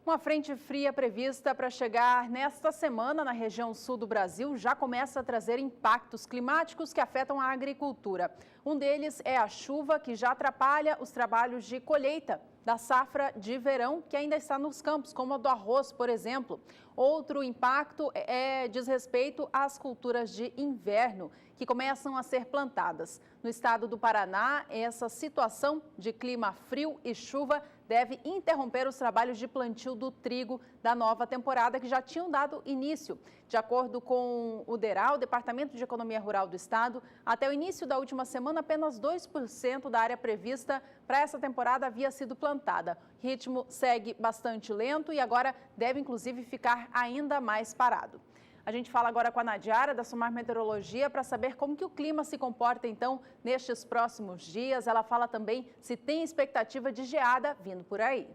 Uma frente fria prevista para chegar nesta semana na região sul do Brasil já começa a trazer impactos climáticos que afetam a agricultura. Um deles é a chuva, que já atrapalha os trabalhos de colheita da safra de verão que ainda está nos campos, como a do arroz, por exemplo. Outro impacto diz respeito às culturas de inverno, que começam a ser plantadas. No estado do Paraná, essa situação de clima frio e chuva deve interromper os trabalhos de plantio do trigo da nova temporada, que já tinham dado início. De acordo com o DERAL, o Departamento de Economia Rural do Estado, até o início da última semana, apenas 2% da área prevista para essa temporada havia sido plantada. O ritmo segue bastante lento e agora deve, inclusive, ficar ainda mais parado. A gente fala agora com a Nadiara, da Sumar Meteorologia, para saber como que o clima se comporta, então, nestes próximos dias. Ela fala também se tem expectativa de geada vindo por aí.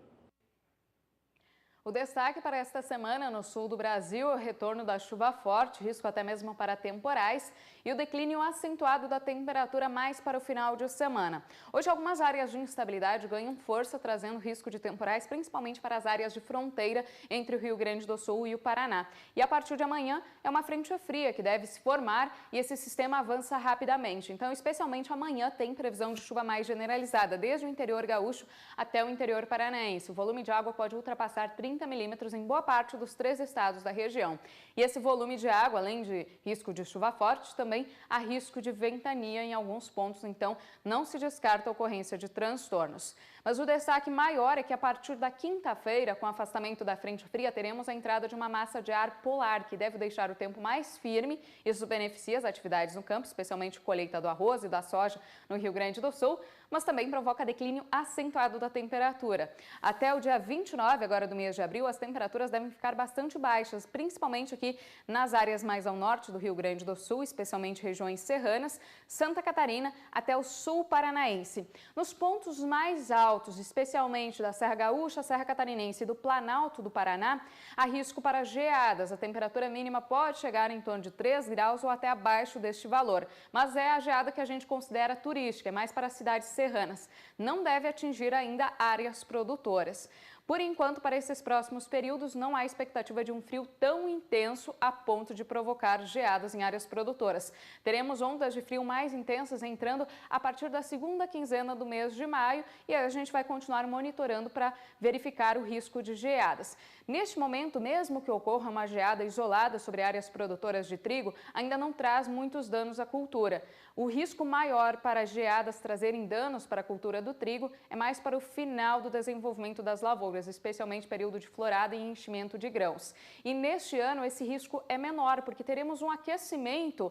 O destaque para esta semana no sul do Brasil é o retorno da chuva forte, risco até mesmo para temporais, e o declínio acentuado da temperatura mais para o final de semana. Hoje, algumas áreas de instabilidade ganham força, trazendo risco de temporais, principalmente para as áreas de fronteira entre o Rio Grande do Sul e o Paraná. E a partir de amanhã, é uma frente fria que deve se formar e esse sistema avança rapidamente. Então, especialmente amanhã, tem previsão de chuva mais generalizada, desde o interior gaúcho até o interior paranaense. O volume de água pode ultrapassar 30 milímetros em boa parte dos 3 estados da região. E esse volume de água, além de risco de chuva forte, também há risco de ventania em alguns pontos, então não se descarta a ocorrência de transtornos. Mas o destaque maior é que a partir da quinta-feira, com o afastamento da frente fria, teremos a entrada de uma massa de ar polar, que deve deixar o tempo mais firme. Isso beneficia as atividades no campo, especialmente colheita do arroz e da soja no Rio Grande do Sul, mas também provoca declínio acentuado da temperatura. Até o dia 29, agora do mês de abril, as temperaturas devem ficar bastante baixas, principalmente aqui nas áreas mais ao norte do Rio Grande do Sul, especialmente regiões serranas, Santa Catarina até o sul paranaense. Nos pontos mais altos, especialmente da Serra Gaúcha, Serra Catarinense e do Planalto do Paraná, há risco para geadas. A temperatura mínima pode chegar em torno de 3 graus ou até abaixo deste valor, mas é a geada que a gente considera turística, é mais para cidades serranas. Não deve atingir ainda áreas produtoras. Por enquanto, para esses próximos períodos, não há expectativa de um frio tão intenso a ponto de provocar geadas em áreas produtoras. Teremos ondas de frio mais intensas entrando a partir da segunda quinzena do mês de maio e a gente vai continuar monitorando para verificar o risco de geadas. Neste momento, mesmo que ocorra uma geada isolada sobre áreas produtoras de trigo, ainda não traz muitos danos à cultura. O risco maior para geadas trazerem danos para a cultura do trigo é mais para o final do desenvolvimento das lavouras, especialmente período de florada e enchimento de grãos. E neste ano esse risco é menor, porque teremos um aquecimento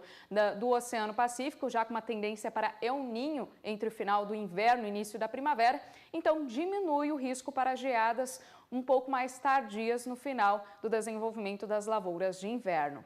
do Oceano Pacífico, já com uma tendência para El Niño entre o final do inverno e início da primavera, então diminui o risco para geadas um pouco mais tardias no final do desenvolvimento das lavouras de inverno.